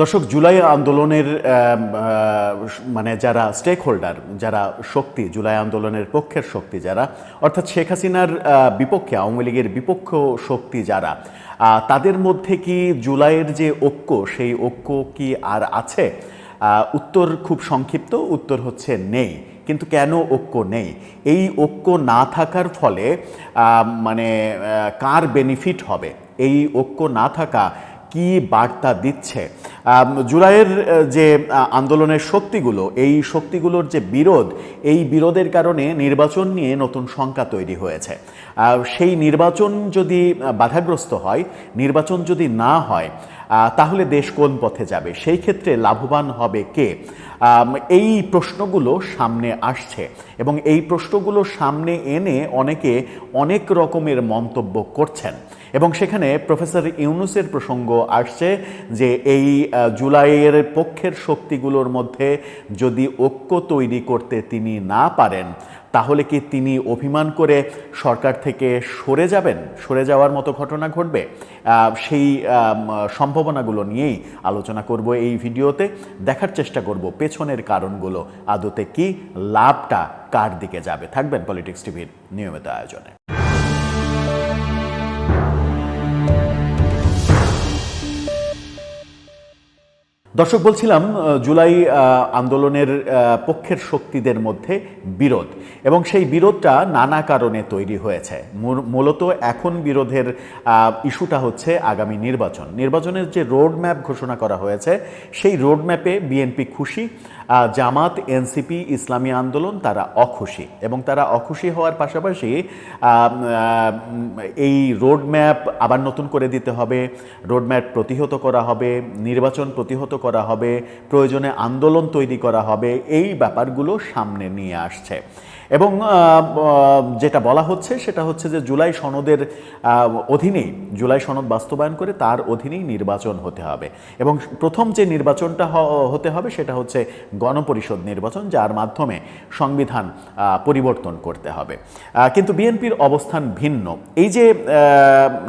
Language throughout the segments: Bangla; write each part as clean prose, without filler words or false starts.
দর্শক, জুলাই আন্দোলনের মানে যারা স্টেক হোল্ডার, যারা শক্তি, জুলাই আন্দোলনের পক্ষের শক্তি যারা, অর্থাৎ শেখ হাসিনার বিপক্ষে, আওয়ামী লীগের বিপক্ষ শক্তি যারা, তাদের মধ্যে কি জুলাইয়ের যে ঐক্য, সেই ঐক্য কি আর আছে? উত্তর খুব সংক্ষিপ্ত, উত্তর হচ্ছে নেই। কিন্তু কেন ঐক্য নেই? এই ঐক্য না থাকার ফলে মানে কার বেনিফিট হবে? এই ঐক্য না থাকা কি বার্তা দিচ্ছে? জুলাইয়ের যে আন্দোলনের শক্তিগুলো, এই শক্তিগুলোর যে বিরোধ, এই বিরোধের কারণে নির্বাচন নিয়ে নতুন শঙ্কা তৈরি হয়েছে। সেই নির্বাচন যদি বাধাগ্রস্ত হয়, নির্বাচন যদি না হয়, তাহলে দেশ কোন পথে যাবে? সেই ক্ষেত্রে লাভবান হবে কে? এই প্রশ্নগুলো সামনে আসছে এবং এই প্রশ্নগুলো সামনে এনে অনেকে অনেক রকমের মন্তব্য করছেন এবং সেখানে প্রফেসর ইউনূসের প্রসঙ্গ আসছে যে এই জুলাইয়ের পক্ষের শক্তিগুলোর মধ্যে যদি ঐক্য তৈরি করতে তিনি না পারেন, তাহলে কি তিনি অভিমান করে সরকার থেকে সরে যাবেন? সরে যাওয়ার মতো ঘটনা ঘটবে? সেই সম্ভাবনাগুলো নিয়েই আলোচনা করব এই ভিডিওতে। দেখার চেষ্টা করব পেছনের কারণগুলো, আদতে কি, লাভটা কার দিকে যাবে। থাকবেন পলিটিক্স টিভির নিয়মিত আয়োজনে। দর্শক, বলছিলাম জুলাই আন্দোলনের পক্ষের শক্তিদের মধ্যে বিরোধ, এবং সেই বিরোধটা নানা কারণে তৈরি হয়েছে। মূলত এখন বিরোধের ইস্যুটা হচ্ছে আগামী নির্বাচনের যে রোড ম্যাপ ঘোষণা করা হয়েছে, সেই রোড ম্যাপে বিএনপি খুশি, জামাত, এনসিপি, ইসলামী আন্দোলন তারা অখুশি। এবং তারা অখুশি হওয়ার পাশাপাশি এই রোড ম্যাপ আবার নতুন করে দিতে হবে, রোড ম্যাপ প্রতিহত করা হবে, নির্বাচন প্রতিহত করা হবে, প্রয়োজনে আন্দোলন তৈরি করা হবে, এই ব্যাপারগুলো সামনে নিয়ে আসছে। এবং যেটা বলা হচ্ছে সেটা হচ্ছে যে জুলাই সনদের অধীনেই, জুলাই সনদ বাস্তবায়ন করে তার অধীনেই নির্বাচন হতে হবে। এবং প্রথম যে নির্বাচনটা হতে হবে সেটা হচ্ছে গণপরিষদ নির্বাচন, যার মাধ্যমে সংবিধান পরিবর্তন করতে হবে। কিন্তু বিএনপির অবস্থান ভিন্ন। এই যে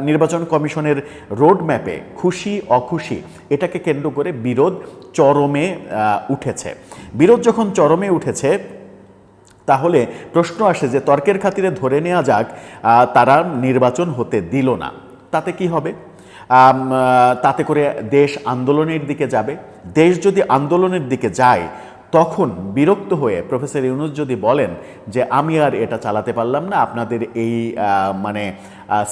নির্বাচন কমিশনের রোড ম্যাপে খুশি অখুশি, এটাকে কেন্দ্র করে বিরোধ চরমে উঠেছে। বিরোধ যখন চরমে উঠেছে, তাহলে প্রশ্ন আসে যে তর্কের খাতিরে ধরে নেওয়া যাক তারা নির্বাচন হতে দিল না, তাতে কি হবে? তাতে করে দেশ আন্দোলনের দিকে যাবে। দেশ যদি আন্দোলনের দিকে যায়, তখন বিরক্ত হয়ে প্রফেসর ইউনূস যদি বলেন যে আমি আর এটা চালাতে পারলাম না, আপনাদের এই মানে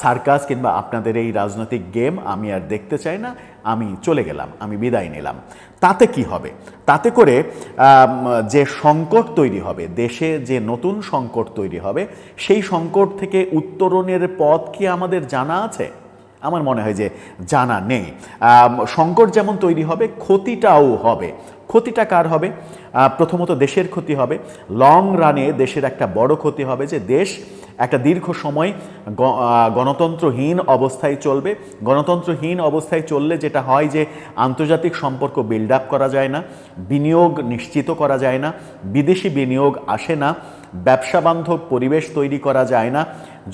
সার্কাস কিংবা আপনাদের এই রাজনৈতিক গেম আমি আর দেখতে চাই না, আমি চলে গেলাম, আমি বিদায় নিলাম, তাতে কি হবে? তাতে করে যে সংকট তৈরি হবে, দেশে যে নতুন সংকট তৈরি হবে, সেই সংকট থেকে উত্তরণের পথ কি আমাদের জানা আছে? আমার মনে হয় যে জানা নেই। সংকট যেমন তৈরি হবে, ক্ষতিটাও হবে। ক্ষতিটা কার হবে? প্রথমত দেশের ক্ষতি হবে। লং রানে দেশের একটা বড় ক্ষতি হবে যে দেশ একটা দীর্ঘ সময় গণতন্ত্রহীন অবস্থায় চলবে। গণতন্ত্রহীন অবস্থায় চললে যেটা হয় যে আন্তর্জাতিক সম্পর্ক বিল্ড আপ করা যায় না, বিনিয়োগ নিশ্চিত করা যায় না, বিদেশি বিনিয়োগ আসে না, ব্যবসা বান্ধব পরিবেশ তৈরি করা যায় না,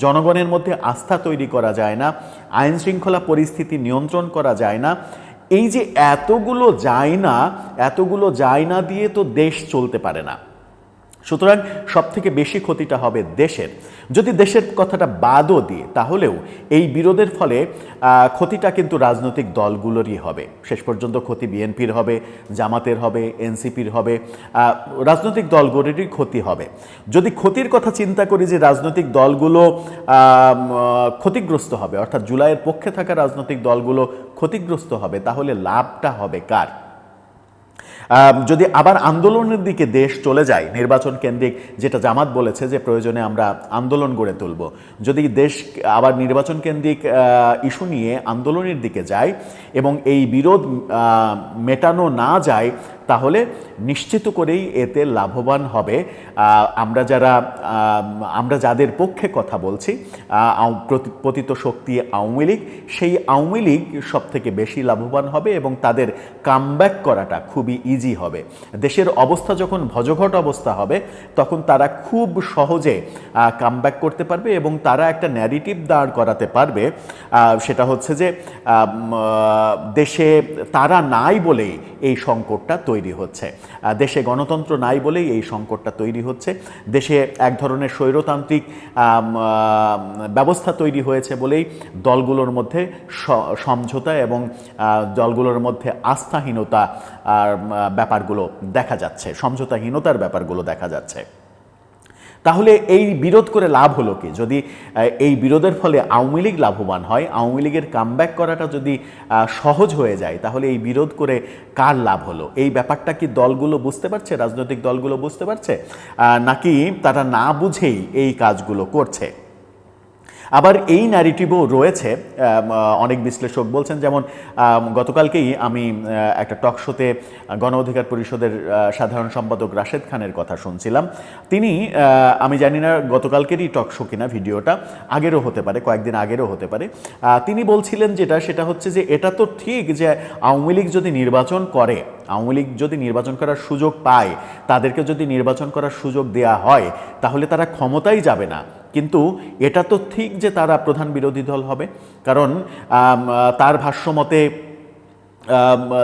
জনগণের মধ্যে আস্থা তৈরি করা যায় না, আইন শৃঙ্খলা পরিস্থিতি নিয়ন্ত্রণ করা যায় না। এই যে এতগুলো যায় না দিয়ে তো দেশ চলতে পারে না। সুতরাং সবথেকে বেশি ক্ষতিটা হবে দেশের। যদি দেশের কথাটা বাদও দিই, তাহলেও এই বিরোধের ফলে ক্ষতিটা কিন্তু রাজনৈতিক দলগুলোরই হবে। শেষ পর্যন্ত ক্ষতি বিএনপির হবে, জামাতের হবে, এনসিপির হবে, রাজনৈতিক দলগুলোরই ক্ষতি হবে। যদি ক্ষতির কথা চিন্তা করি যে রাজনৈতিক দলগুলো ক্ষতিগ্রস্ত হবে, অর্থাৎ জুলাইয়ের পক্ষে থাকা রাজনৈতিক দলগুলো ক্ষতিগ্রস্ত হবে, তাহলে লাভটা হবে কার? যদি আবার আন্দোলনের দিকে দেশ চলে যায়, নির্বাচন কেন্দ্রিক, যেটা জামাত বলেছে যে প্রয়োজনে আমরা আন্দোলন গড়ে তুলব, যদি দেশ আবার নির্বাচন কেন্দ্রিক ইস্যু নিয়ে আন্দোলনের দিকে যায় এবং এই বিরোধ মেটানো না যায়, তাহলে নিশ্চিত করেই এতে লাভবান হবে আমরা যাদের পক্ষে কথা বলছি, পতিত শক্তি আওয়ামী লীগ, সেই আওয়ামী লীগ সব থেকে বেশি লাভবান হবে এবং তাদের কামব্যাক করাটা খুবই ইজি হবে। দেশের অবস্থা যখন ভজঘট অবস্থা হবে তখন তারা খুব সহজে কামব্যাক করতে পারবে এবং তারা একটা ন্যারেটিভ দাঁড় করাতে পারবে, সেটা হচ্ছে যে দেশে তারা নাই বলেই এই সংকটটা তৈরি হচ্ছে, দেশে গণতন্ত্র নাই বলেই এই সংকটটা তৈরি হচ্ছে, দেশে এক ধরনের স্বৈরতান্ত্রিক ব্যবস্থা তৈরি হয়েছে বলেই দলগুলোর মধ্যে সমঝোতা এবং দলগুলোর মধ্যে আস্থাহীনতা ব্যাপারগুলো দেখা যাচ্ছে, সমঝোতাহীনতার ব্যাপারগুলো দেখা যাচ্ছে। তাহলে এই বিরোধ করে লাভ হলো কি? যদি এই বিরোধের ফলে আওয়ামী লীগ লাভবান হয়, আওয়ামী লীগের কামব্যাক করাটা যদি সহজ হয়ে যায়, তাহলে এই বিরোধ করে কার লাভ হলো? এই ব্যাপারটা কি দলগুলো বুঝতে পারছে, রাজনৈতিক দলগুলো বুঝতে পারছে, নাকি তারা না বুঝেই এই কাজগুলো করছে? আবার এই ন্যারেটিভও রয়েছে, অনেক বিশ্লেষক বলছেন, যেমন গতকালকেই আমি একটা টক শোতে গণ অধিকার পরিষদের সাধারণ সম্পাদক রাশেদ খানের কথা শুনছিলাম। তিনি, আমি জানি না গতকালকেরই টক শো কিনা, ভিডিওটা আগেরও হতে পারে, কয়েকদিন আগেরও হতে পারে, তিনি বলছিলেন সেটা হচ্ছে যে এটা তো ঠিক যে আওয়ামী লীগ যদি নির্বাচন করে, আওয়ামী লীগ যদি নির্বাচন করার সুযোগ পায়, তাদেরকে যদি নির্বাচন করার সুযোগ দেয়া হয়, তাহলে তারা ক্ষমতায় যাবে না, কিন্তু এটা তো ঠিক যে তারা প্রধান বিরোধী দল হবে। কারণ তার ভাষ্যমতে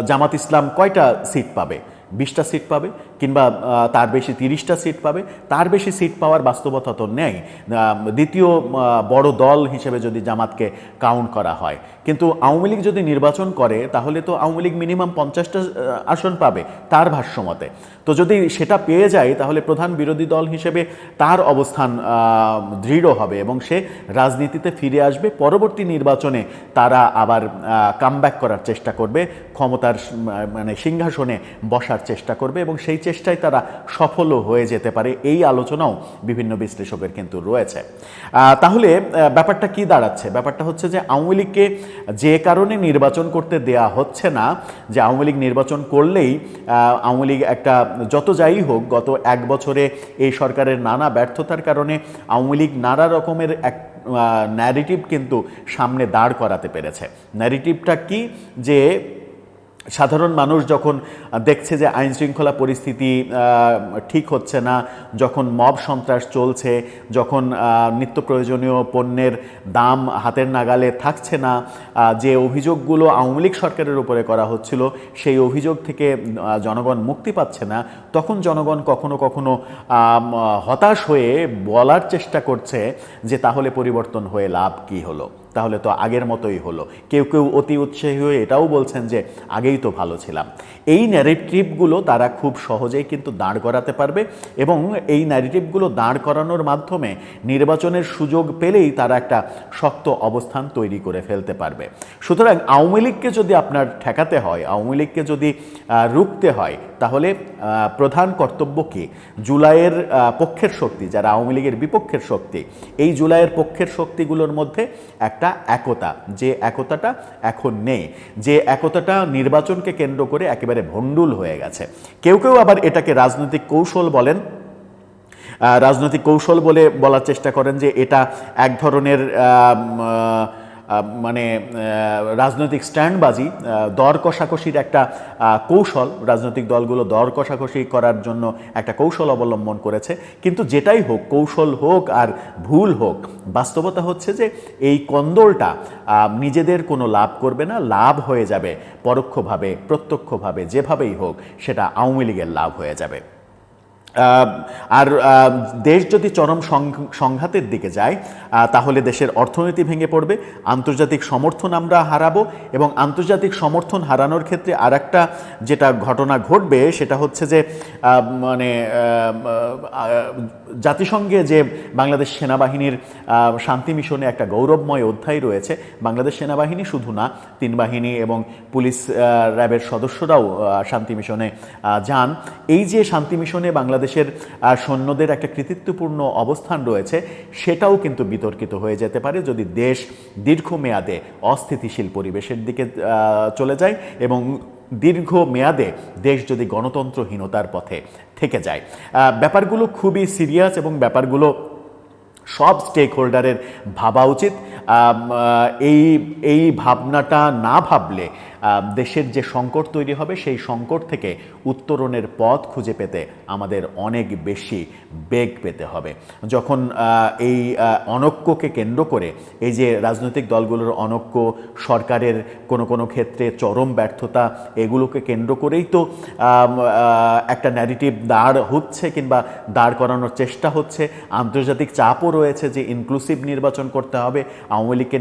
জামাত ইসলাম কয়টা সিট পাবে? 20টা সিট পাবে, কিংবা তার বেশি 30টা সিট পাবে। তার বেশি সিট পাওয়ার বাস্তবতা তো নেই, দ্বিতীয় বড় দল হিসেবে যদি জামাতকে কাউন্ট করা হয়। কিন্তু আওয়ামী লীগ যদি নির্বাচন করে, তাহলে তো আওয়ামী লীগ মিনিমাম 50টা আসন পাবে তার ভাষ্যমতে। তো যদি সেটা পেয়ে যায়, তাহলে প্রধান বিরোধী দল হিসেবে তার অবস্থান দৃঢ় হবে এবং সে রাজনীতিতে ফিরে আসবে। পরবর্তী নির্বাচনে তারা আবার কামব্যাক করার চেষ্টা করবে, ক্ষমতার সিংহাসনে বসার চেষ্টা করবে এবং সেই চেষ্টায় তারা সফলও হয়ে যেতে পারে। এই আলোচনাও বিভিন্ন বিশ্লেষকের কিন্তু রয়েছে। তাহলে ব্যাপারটা কি দাঁড়াচ্ছে? ব্যাপারটা হচ্ছে যে আওয়ামী লীগকে যে কারণে নির্বাচন করতে দেয়া হচ্ছে না, যে আওয়ামী লীগ নির্বাচন করলেই আওয়ামী লীগ একটা, যত যাই হোক, গত 1 বছরে এই সরকারের নানা ব্যর্থতার কারণে আওয়ামী লীগ নানা রকমের এক ন্যারেটিভ কিন্তু সামনে দাঁড় করাতে পেরেছে। ন্যারেটিভটা কি? যে সাধারণ মানুষ যখন দেখছে যে আইন শৃঙ্খলা পরিস্থিতি ঠিক হচ্ছে না, যখন মব সন্ত্রাস চলছে, যখন নিত্য প্রয়োজনীয় পণ্যের দাম হাতের নাগালে থাকছে না, যে অভিযোগগুলো আওয়ামী লীগ সরকারের উপরে করা হচ্ছিল সেই অভিযোগ থেকে জনগণ মুক্তি পাচ্ছে না, তখন জনগণ কখনো কখনো হতাশ হয়ে বলার চেষ্টা করছে যে তাহলে পরিবর্তন হয়ে লাভ কি হলো, তাহলে তো আগের মতোই হলো। কেউ কেউ অতি উৎসাহী হয়ে এটাও বলছেন যে আগেই তো ভালো ছিলাম। এই ন্যারেটিভগুলো তারা খুব সহজেই কিন্তু দাঁড় করাতে পারবে এবং এই ন্যারেটিভগুলো দাঁড় করানোর মাধ্যমে নির্বাচনের সুযোগ পেলেই তারা একটা শক্ত অবস্থান তৈরি করে ফেলতে পারবে। সুতরাং আওয়ামী লীগকে যদি আপনার ঠেকাতে হয়, আওয়ামী লীগকে যদি রুখতে হয়, তাহলে প্রধান কর্তব্য কি? জুলাইয়ের পক্ষের শক্তি, যারা আওয়ামী লীগের বিপক্ষের শক্তি, এই জুলাইয়ের পক্ষের শক্তিগুলোর মধ্যে একটা একতা, যে একতাটা এখন নেই, যে একতাটা নির্বাচনকে কেন্দ্র করে একেবারে ভণ্ডুল হয়ে গেছে। কেউ কেউ আবার এটাকে রাজনৈতিক কৌশল বলেন, রাজনৈতিক কৌশল বলে বলার চেষ্টা করেন যে এটা এক ধরনের রাজনৈতিক স্ট্যান্ডবাজি, দর কষাকষির একটা কৌশল। রাজনৈতিক দলগুলো দর কষাকষি করার জন্য একটা কৌশল অবলম্বন করেছে। কিন্তু যেটাই হোক, কৌশল হোক আর ভুল হোক, বাস্তবতা হচ্ছে যে এই কন্দলটা নিজেদের কোনো লাভ করবে না, লাভ হয়ে যাবে পরোক্ষভাবে প্রত্যক্ষভাবে, যেভাবেই হোক সেটা আওয়ামী লীগের লাভ হয়ে যাবে। আর দেশ যদি চরম সংঘাতের দিকে যায়, তাহলে দেশের অর্থনীতি ভেঙে পড়বে, আন্তর্জাতিক সমর্থন আমরা হারাবো এবং আন্তর্জাতিক সমর্থন হারানোর ক্ষেত্রে আরেকটা যেটা ঘটনা ঘটবে সেটা হচ্ছে যে জাতিসংঘে যে বাংলাদেশ সেনাবাহিনীর শান্তি মিশনে একটা গৌরবময় অধ্যায় রয়েছে। বাংলাদেশ সেনাবাহিনী শুধু না, 3 বাহিনী এবং পুলিশ র্যাবের সদস্যরাও শান্তি মিশনে যান। এই যে শান্তি মিশনে বাংলাদেশ বাংলাদেশের সৈন্যদের একটা কৃতিত্বপূর্ণ অবস্থান রয়েছে, সেটাও কিন্তু বিতর্কিত হয়ে যেতে পারে যদি দেশ দীর্ঘমেয়াদে অস্থিতিশীল পরিবেশের দিকে চলে যায় এবং দীর্ঘমেয়াদে দেশ যদি গণতন্ত্রহীনতার পথে থেকে যায়। ব্যাপারগুলো খুবই সিরিয়াস এবং ব্যাপারগুলো সব স্টেক হোল্ডারের ভাবা উচিত। এই ভাবনাটা না ভাবলে দেশের যে সংকট তৈরি হবে সেই সংকট থেকে উত্তরণের পথ খুঁজে পেতে আমাদের অনেক বেশি বেগ পেতে হবে। যখন এই অনৈক্যকে কেন্দ্র করে এই যে রাজনৈতিক দলগুলোর অনৈক্য, সরকারের কোনো ক্ষেত্রে চরম ব্যর্থতা, এগুলোকে কেন্দ্র করেই তো একটা ন্যারেটিভ দাঁড় হচ্ছে কিংবা দাঁড় করানোর চেষ্টা হচ্ছে। আন্তর্জাতিক চাপও রয়েছে যে ইনক্লুসিভ নির্বাচন করতে হবে, আওয়ামী লীগকে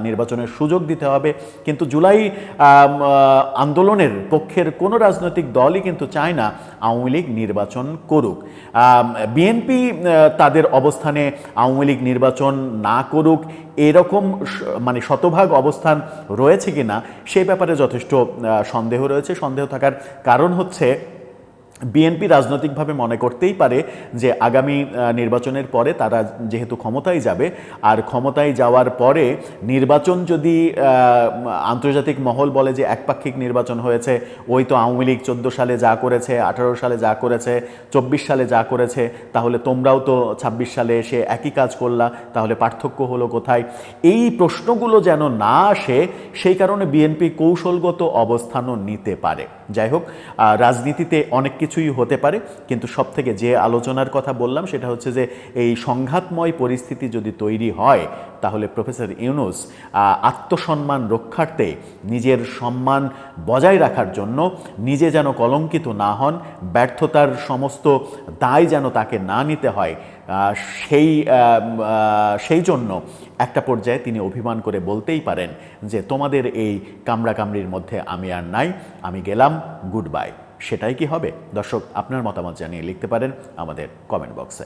নির্বাচনের সুযোগ দিতে হবে। কিন্তু জুলাই আন্দোলনের পক্ষের কোনো রাজনৈতিক দলই কিন্তু চায় না আওয়ামী লীগ নির্বাচন করুক। বিএনপি তাদের অবস্থানে আওয়ামী লীগ নির্বাচন না করুক এরকম মানে শতভাগ অবস্থান রয়েছে কিনা সেই ব্যাপারে যথেষ্ট সন্দেহ রয়েছে। সন্দেহ থাকার কারণ হচ্ছে বিএনপি রাজনৈতিকভাবে মনে করতেই পারে যে আগামী নির্বাচনের পরে তারা যেহেতু ক্ষমতায় যাবে, আর ক্ষমতায় যাওয়ার পরে নির্বাচন যদি আন্তর্জাতিক মহল বলে যে একপাক্ষিক নির্বাচন হয়েছে, ওই তো আওয়ামী লীগ 14 সালে যা করেছে, 18 সালে যা করেছে, 24 সালে যা করেছে, তাহলে তোমরাও তো 26 সালে এসে একই কাজ করলা, তাহলে পার্থক্য হলো কোথায়? এই প্রশ্নগুলো যেন না আসে সেই কারণে বিএনপি কৌশলগত অবস্থানও নিতে পারে। যাই হোক, রাজনীতিতে অনেক কিছুই হতে পারে, কিন্তু সবথেকে যে আলোচনার কথা বললাম সেটা হচ্ছে যে এই সংঘাতময় পরিস্থিতি যদি তৈরি হয় তাহলে প্রফেসর ইউনূস আত্মসম্মান রক্ষার্থে, নিজের সম্মান বজায় রাখার জন্য, নিজে যেন কলঙ্কিত না হন, ব্যর্থতার সমস্ত দায় যেন তাকে না নিতে হয়, সেই জন্য একটা পর্যায়ে তিনি অভিমান করে বলতেই পারেন যে তোমাদের এই কামড়াকামড়ির মধ্যে আমি আর নাই, আমি গেলাম, গুড বাই। সেটাই কি হবে? দর্শক, আপনার মতামত জানিয়ে লিখতে পারেন আমাদের কমেন্ট বক্সে।